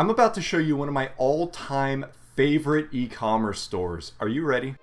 I'm about to show you one of my all-time favorite e-commerce stores. Are you ready?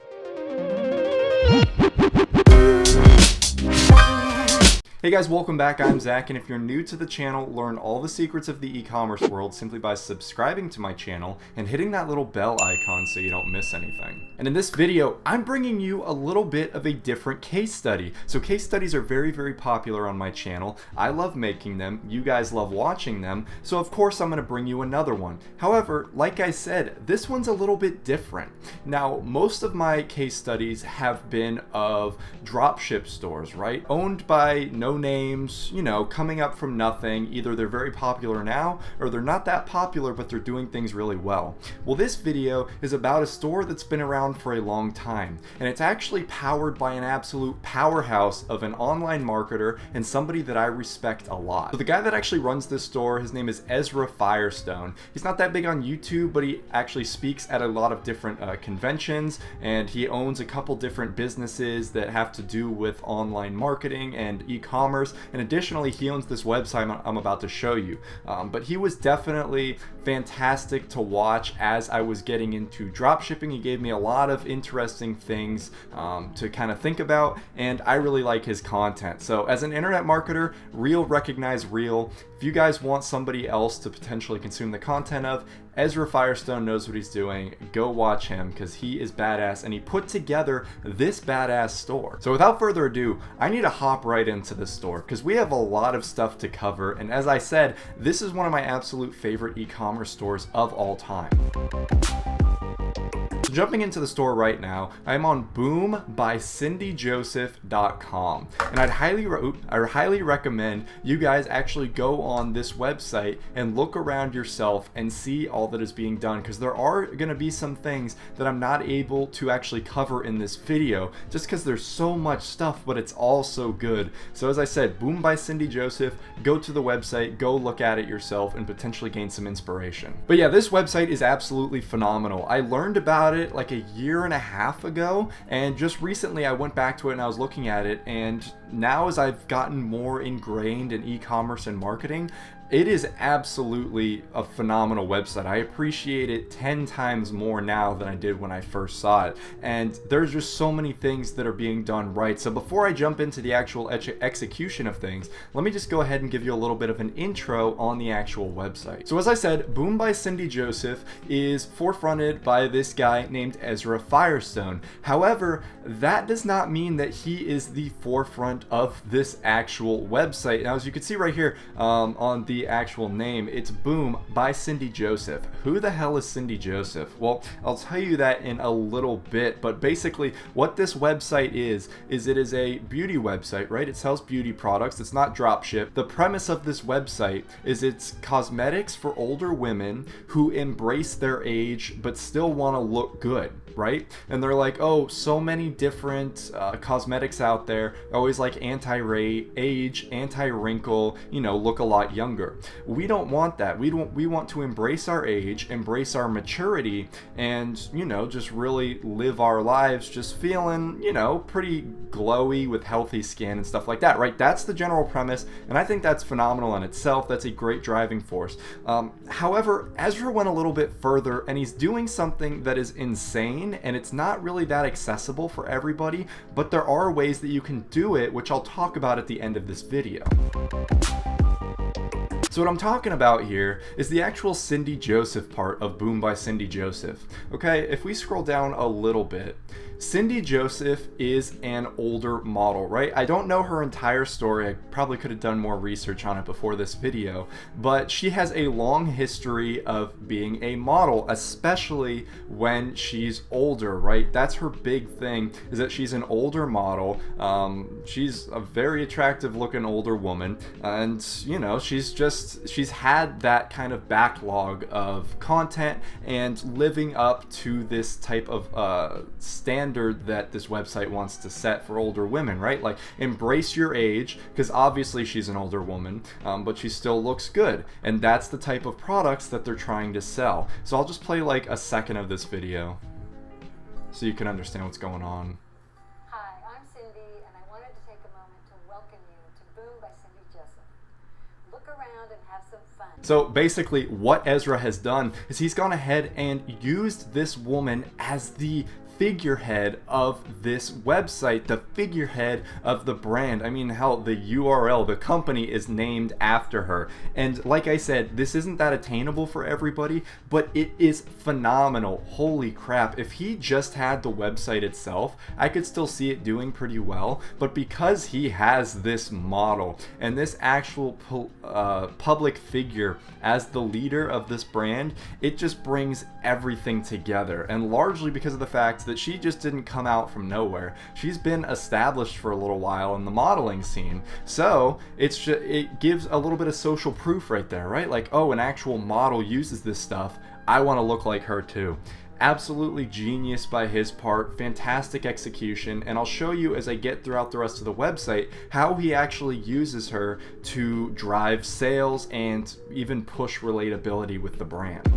Hey guys, welcome back. I'm Zach, and if you're new to the channel, learn all the secrets of the e-commerce world simply by subscribing to my channel and hitting that little bell icon so you don't miss anything. And in this video, I'm bringing you a little bit of a different case study. So case studies are very, very popular on my channel. I love making them. You guys love watching them. So of course, I'm going to bring you another one. However, like I said, this one's a little bit different. Now, most of my case studies have been of dropship stores, right? Owned by no names, you know, coming up from nothing. Either they're very popular now or they're not that popular, but they're doing things really well. Well, this video is about a store that's been around for a long time, and it's actually powered by an absolute powerhouse of an online marketer and somebody that I respect a lot. So the guy that actually runs this store, his name is Ezra Firestone. He's not that big on YouTube, but he actually speaks at a lot of different conventions, and he owns a couple different businesses that have to do with online marketing and e-commerce. And additionally, he owns this website I'm about to show you. But he was definitely fantastic to watch as I was getting into dropshipping. He gave me a lot of interesting things to kind of think about, and I really like his content. So as an internet marketer, real recognize real. If you guys want somebody else to potentially consume the content of, Ezra Firestone knows what he's doing. Go watch him because he is badass, and he put together this badass store. So without further ado, I need to hop right into this store because we have a lot of stuff to cover, and as I said, this is one of my absolute favorite e-commerce stores of all time. So jumping into the store right now, I'm on boombycindyjoseph.com, and I highly recommend you guys actually go on this website and look around yourself and see all that is being done, because there are going to be some things that I'm not able to actually cover in this video just because there's so much stuff, but it's all so good. So as I said, Boom by Cindy Joseph, go to the website, go look at it yourself and potentially gain some inspiration. But yeah, this website is absolutely phenomenal. I learned about it like a year and a half ago, and just recently I went back to it and I was looking at it, and now as I've gotten more ingrained in e-commerce and marketing, it is absolutely a phenomenal website. I appreciate it 10 times more now than I did when I first saw it. And there's just so many things that are being done right. So before I jump into the actual execution of things, let me just go ahead and give you a little bit of an intro on the actual website. So as I said, Boom by Cindy Joseph is forefronted by this guy named Ezra Firestone. However, that does not mean that he is the forefront of this actual website. Now, as you can see right here on the actual name, it's Boom by Cindy Joseph. Who the hell is Cindy Joseph? Well, I'll tell you that in a little bit, but basically what this website is it is a beauty website, right? It sells beauty products. It's not dropship. The premise of this website is it's cosmetics for older women who embrace their age but still want to look good, right? And they're like, oh, so many different cosmetics out there, always like anti-age, anti-wrinkle, you know, look a lot younger. We don't want that. We want to embrace our age, embrace our maturity, and, you know, just really live our lives just feeling, you know, pretty glowy with healthy skin and stuff like that, right? That's the general premise, and I think that's phenomenal in itself. That's a great driving force. However, Ezra went a little bit further, and he's doing something that is insane, and it's not really that accessible for everybody, but there are ways that you can do it, which I'll talk about at the end of this video. So what I'm talking about here is the actual Cindy Joseph part of Boom by Cindy Joseph. Okay, if we scroll down a little bit, Cindy Joseph is an older model, right? I don't know her entire story. I probably could have done more research on it before this video, but she has a long history of being a model, especially when she's older, right? That's her big thing, is that she's an older model. She's a very attractive looking older woman, and you know, she's had that kind of backlog of content and living up to this type of standard that this website wants to set for older women, right? Like, embrace your age, because obviously she's an older woman, but she still looks good, and that's the type of products that they're trying to sell. So I'll just play like a second of this video so you can understand what's going on. Hi, I'm Cindy, and I wanted to take a moment to welcome you to Boom by Cindy Joseph. Look around and have some fun. So basically what Ezra has done is he's gone ahead and used this woman as the figurehead of this website, the figurehead of the brand. I mean, hell, the URL, the company is named after her. And like I said, this isn't that attainable for everybody, but it is phenomenal. Holy crap. If he just had the website itself, I could still see it doing pretty well. But because he has this model and this actual public figure as the leader of this brand, it just brings everything together. And largely because of the fact that she just didn't come out from nowhere. She's been established for a little while in the modeling scene. So it gives a little bit of social proof right there, right? Like, oh, an actual model uses this stuff. I want to look like her too. Absolutely genius by his part, fantastic execution, and I'll show you as I get throughout the rest of the website how he actually uses her to drive sales and even push relatability with the brand.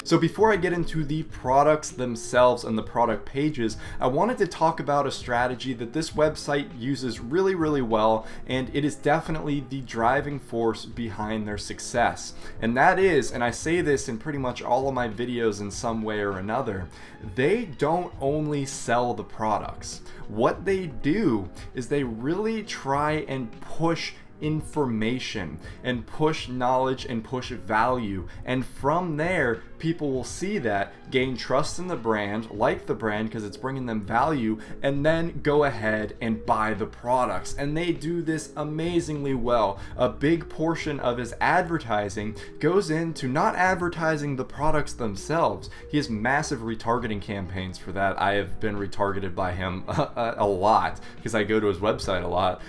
So before I get into the products themselves and the product pages, I wanted to talk about a strategy that this website uses really, really well, and it is definitely the driving force behind their success. And that is, and I say this in pretty much all of my videos in some way or another, they don't only sell the products. What they do is they really try and push information and push knowledge and push value, and from there people will see that, gain trust in the brand, like the brand because it's bringing them value, and then go ahead and buy the products. And they do this amazingly well. A big portion of his advertising goes into not advertising the products themselves. He has massive retargeting campaigns for that. I have been retargeted by him a lot because I go to his website a lot.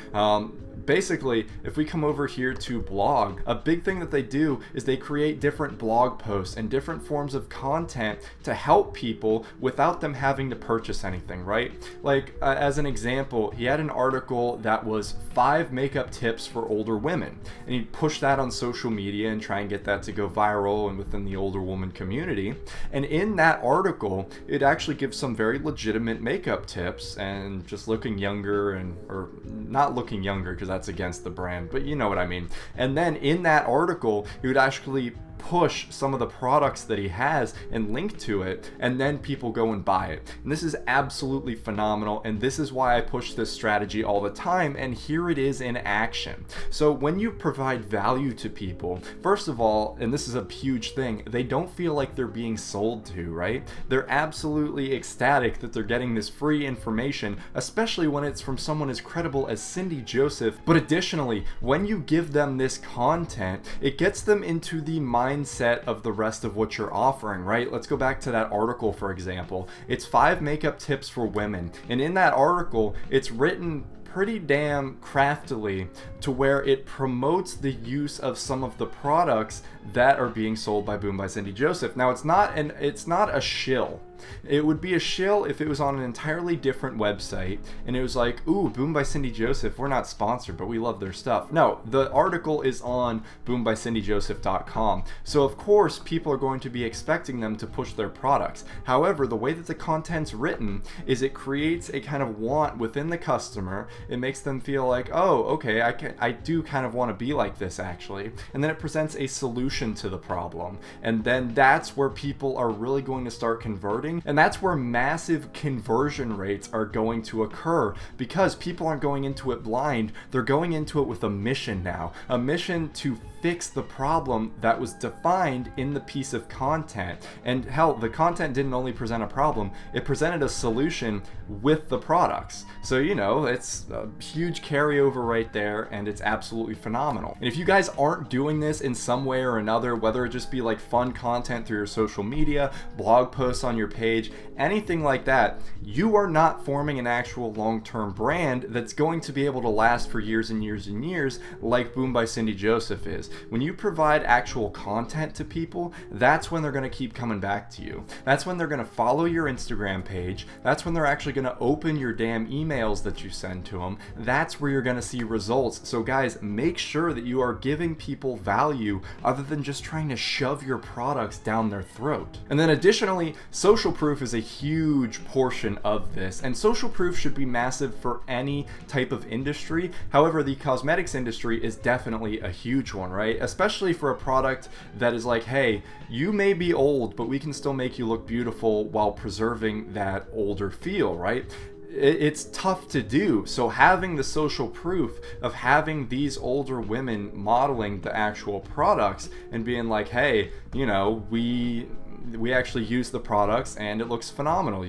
Basically, if we come over here to blog, a big thing that they do is they create different blog posts and different forms of content to help people without them having to purchase anything, right? Like as an example, he had an article that was 5 makeup tips for older women, and he'd push that on social media and try and get that to go viral and within the older woman community. And in that article, it actually gives some very legitimate makeup tips and just looking younger, or not looking younger because that's against the brand, but you know what I mean. And then in that article, he would actually push some of the products that he has and link to it, and then people go and buy it. And this is absolutely phenomenal, and this is why I push this strategy all the time, and here it is in action. So when you provide value to people, first of all, and this is a huge thing, they don't feel like they're being sold to, right? They're absolutely ecstatic that they're getting this free information, especially when it's from someone as credible as Cindy Joseph. But additionally, when you give them this content, it gets them into the mindset of the rest of what you're offering, right? Let's go back to that article, for example. It's 5 makeup tips for women, and in that article, it's written pretty damn craftily to where it promotes the use of some of the products that are being sold by Boom by Cindy Joseph. Now it's not a shill. It would be a shill if it was on an entirely different website and it was like, ooh, Boom by Cindy Joseph, we're not sponsored, but we love their stuff. No, the article is on boombycindyjoseph.com. So of course, people are going to be expecting them to push their products. However, the way that the content's written is it creates a kind of want within the customer. It makes them feel like, oh, okay, I do kind of want to be like this actually. And then it presents a solution to the problem. And then that's where people are really going to start converting. And that's where massive conversion rates are going to occur, because people aren't going into it blind. They're going into it with a mission now, a mission to fix the problem that was defined in the piece of content. And hell, the content didn't only present a problem, it presented a solution with the products. So, you know, it's a huge carryover right there, and it's absolutely phenomenal. And if you guys aren't doing this in some way or another, whether it just be like fun content through your social media, blog posts on your page, anything like that, you are not forming an actual long-term brand that's going to be able to last for years and years and years like Boom by Cindy Joseph is. When you provide actual content to people, that's when they're going to keep coming back to you. That's when they're going to follow your Instagram page. That's when they're actually going to open your damn emails that you send to them. That's where you're going to see results. So guys, make sure that you are giving people value other than just trying to shove your products down their throat. And then additionally, social proof is a huge portion of this, and social proof should be massive for any type of industry. However, the cosmetics industry is definitely a huge one, right? Especially for a product that is like, hey, you may be old, but we can still make you look beautiful while preserving that older feel, right? It's tough to do. So having the social proof of having these older women modeling the actual products and being like, hey, you know, we actually use the products and it looks phenomenal.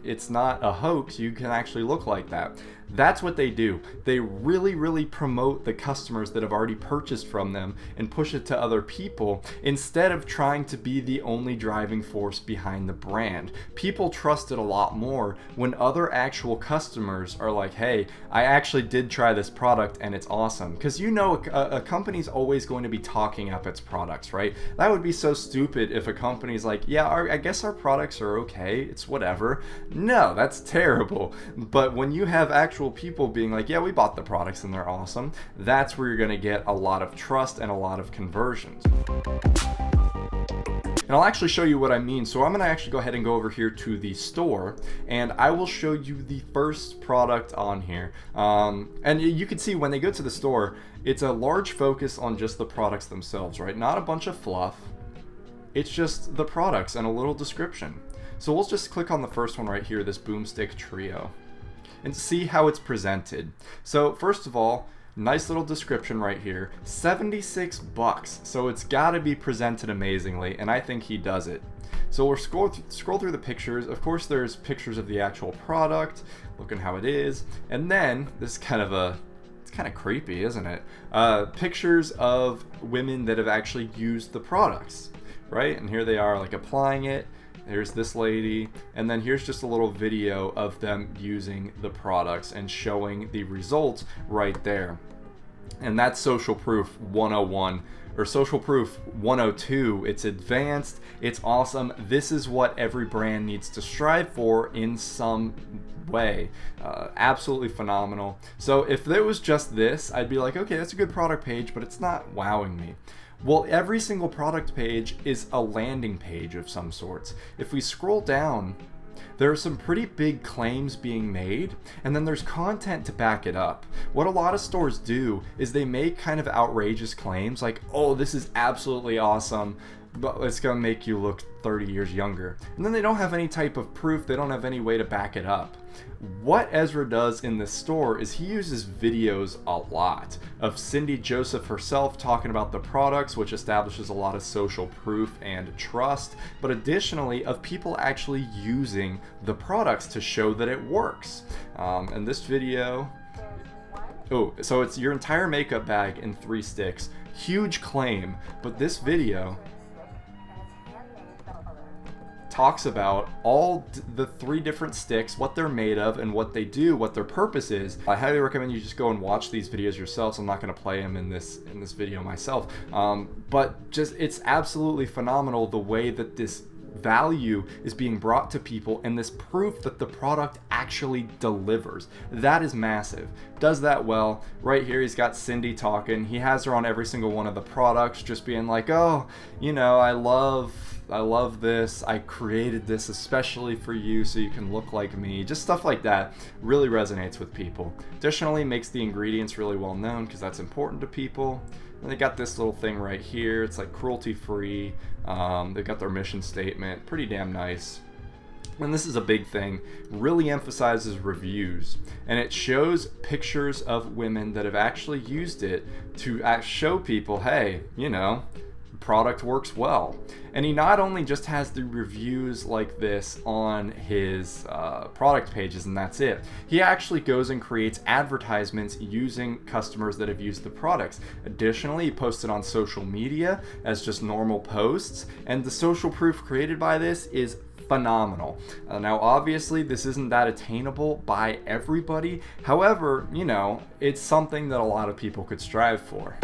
It's not a hoax. You can actually look like that. That's what they do. They really promote the customers that have already purchased from them and push it to other people instead of trying to be the only driving force behind the brand. People trust it a lot more when other actual customers are like, hey, I actually did try this product and it's awesome. Because you know a company's always going to be talking up its products, right? That would be so stupid if a company's like, yeah, I guess our products are okay, it's whatever. No, that's terrible. But when you have actual people being like, yeah, we bought the products and they're awesome, that's where you're going to get a lot of trust and a lot of conversions. And I'll actually show you what I mean. So I'm going to actually go ahead and go over here to the store and I will show you the first product on here. And you can see when they go to the store, it's a large focus on just the products themselves, right? Not a bunch of fluff. It's just the products and a little description. So we'll just click on the first one right here, this Boomstick Trio, and see how it's presented. So first of all, nice little description right here, 76 bucks. So it's got to be presented amazingly, and I think he does it. So we'll scroll through the pictures. Of course, there's pictures of the actual product, looking how it is, and then this is kind of creepy, isn't it? Pictures of women that have actually used the products, right? And here they are, like applying it. There's this lady, and then here's just a little video of them using the products and showing the results right there. And that's social proof 101, or social proof 102. It's advanced, it's awesome. This is what every brand needs to strive for in some way. Absolutely phenomenal. So if there was just this, I'd be like, okay, that's a good product page, but it's not wowing me. Well, every single product page is a landing page of some sorts. If we scroll down, there are some pretty big claims being made, and then there's content to back it up. What a lot of stores do is they make kind of outrageous claims like, oh, this is absolutely awesome, but it's gonna make you look 30 years younger. And then they don't have any type of proof, they don't have any way to back it up. What Ezra does in this store is he uses videos a lot of Cindy Joseph herself talking about the products, which establishes a lot of social proof and trust, but additionally of people actually using the products to show that it works. And this video, oh, so it's your entire makeup bag in 3 sticks. Huge claim, but this video talks about all the 3 different sticks, what they're made of and what they do, what their purpose is. I highly recommend you just go and watch these videos yourselves. I'm not going to play them in this video myself, but just it's absolutely phenomenal the way that this value is being brought to people and this proof that the product actually delivers. That is massive. Does that well. Right here he's got Cindy talking. He has her on every single one of the products just being like, oh, you know, I love this, I created this especially for you so you can look like me. Just stuff like that really resonates with people. Additionally, makes the ingredients really well known because that's important to people. And they got this little thing right here, it's like cruelty free. They've got their mission statement, pretty damn nice. And this is a big thing, really emphasizes reviews, and it shows pictures of women that have actually used it to show people, hey, you know, product works well. And he not only just has the reviews like this on his product pages and that's it, he actually goes and creates advertisements using customers that have used the products. Additionally, he posts it on social media as just normal posts, and the social proof created by this is phenomenal. Now obviously this isn't that attainable by everybody, however, you know, it's something that a lot of people could strive for.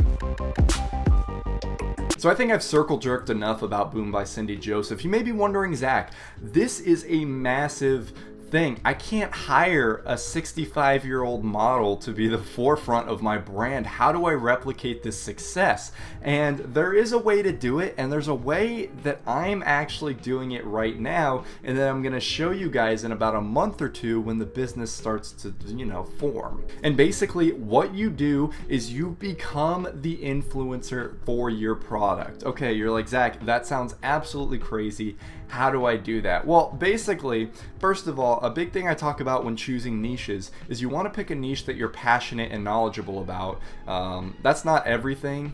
So I think I've circle jerked enough about Boom by Cindy Joseph. You may be wondering, Zach, this is a massive thing. I can't hire a 65-year-old model to be the forefront of my brand. How do I replicate this success? And there is a way to do it, and there's a way that I'm actually doing it right now, and then I'm going to show you guys in about a month or two when the business starts to, form. And basically what you do is you become the influencer for your product. Okay, you're like, Zach, that sounds absolutely crazy. How do I do that? Well, basically, first of all, a big thing I talk about when choosing niches is you want to pick a niche that you're passionate and knowledgeable about. That's not everything,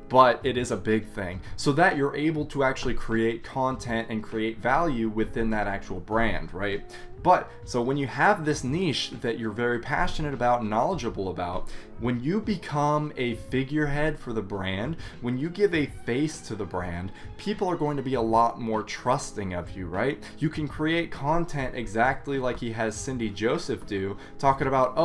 but it is a big thing, so that you're able to actually create content and create value within that actual brand, right? But so when you have this niche that you're very passionate about and knowledgeable about, when you become a figurehead for the brand, when you give a face to the brand, people are going to be a lot more trusting of you, right? You can create content exactly like he has Cindy Joseph do, talking about,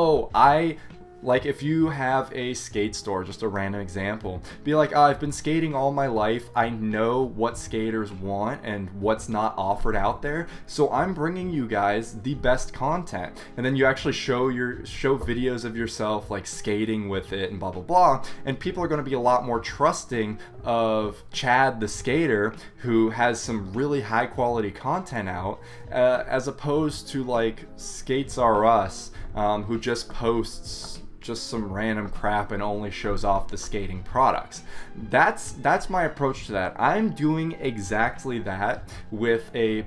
like if you have a skate store, just a random example, be like, I've been skating all my life. I know what skaters want and what's not offered out there. So I'm bringing you guys the best content. And then you actually show videos of yourself like skating with it and blah, blah, blah. And people are going to be a lot more trusting of Chad the skater who has some really high quality content out, as opposed to like Skates R Us, who just posts just some random crap and only shows off the skating products. That's my approach to that. I'm doing exactly that with a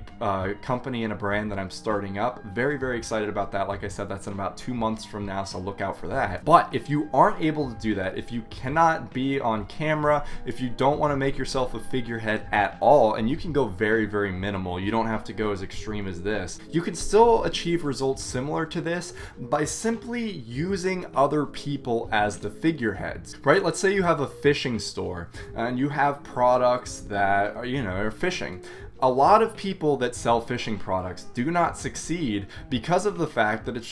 company and a brand that I'm starting up. Very, very excited about that. Like I said, that's in about 2 months from now, so look out for that. But if you aren't able to do that, if you cannot be on camera, if you don't want to make yourself a figurehead at all, and you can go very, very minimal, you don't have to go as extreme as this, you can still achieve results similar to this by simply using other people as the figureheads, right? Let's say you have a fishing store and you have products that are fishing. A lot of people that sell fishing products do not succeed because of the fact that it's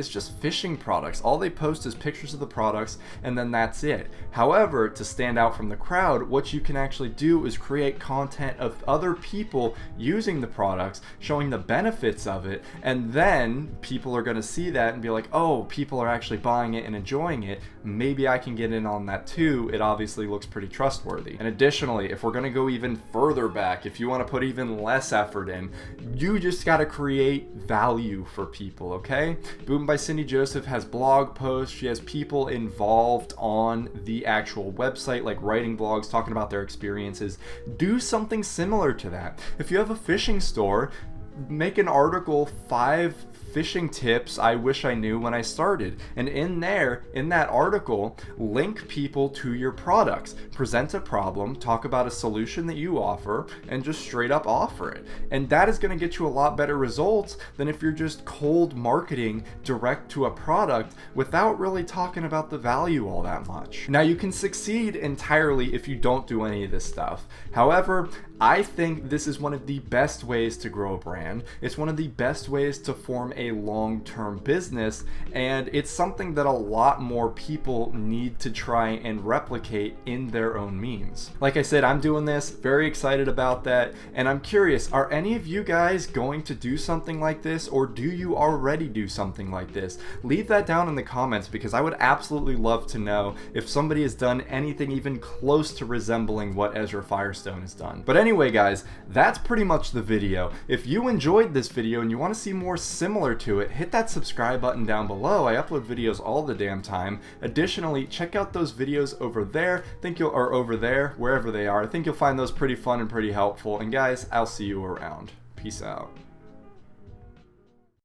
just fishing products. All they post is pictures of the products and then that's it. However, to stand out from the crowd, what you can actually do is create content of other people using the products, showing the benefits of it, and then people are going to see that and be like, oh, people are actually buying it and enjoying it. Maybe I can get in on that too. It obviously looks pretty trustworthy. And additionally, if we're going to go even further back, if you want to put even less effort in, you just got to create value for people, okay? Boom by Cindy Joseph has blog posts. She has people involved on the actual website, like writing blogs, talking about their experiences. Do something similar to that. If you have a fishing store, make an article, 5 fishing tips I wish I knew when I started. And in that article, link people to your products. Present a problem, talk about a solution that you offer, and just straight up offer it. And that is going to get you a lot better results than if you're just cold marketing direct to a product without really talking about the value all that much. Now, you can succeed entirely if you don't do any of this stuff. However, I think this is one of the best ways to grow a brand. It's one of the best ways to form a long-term business, and it's something that a lot more people need to try and replicate in their own means. Like I said, I'm doing this, very excited about that, and I'm curious, are any of you guys going to do something like this, or do you already do something like this? Leave that down in the comments, because I would absolutely love to know if somebody has done anything even close to resembling what Ezra Firestone has done. But anyway, guys, that's pretty much the video. If you enjoyed this video and you want to see more similar to it, hit that subscribe button down below. I upload videos all the damn time. Additionally, check out those videos over there. Or over there, wherever they are. I think you'll find those pretty fun and pretty helpful. And guys, I'll see you around. Peace out.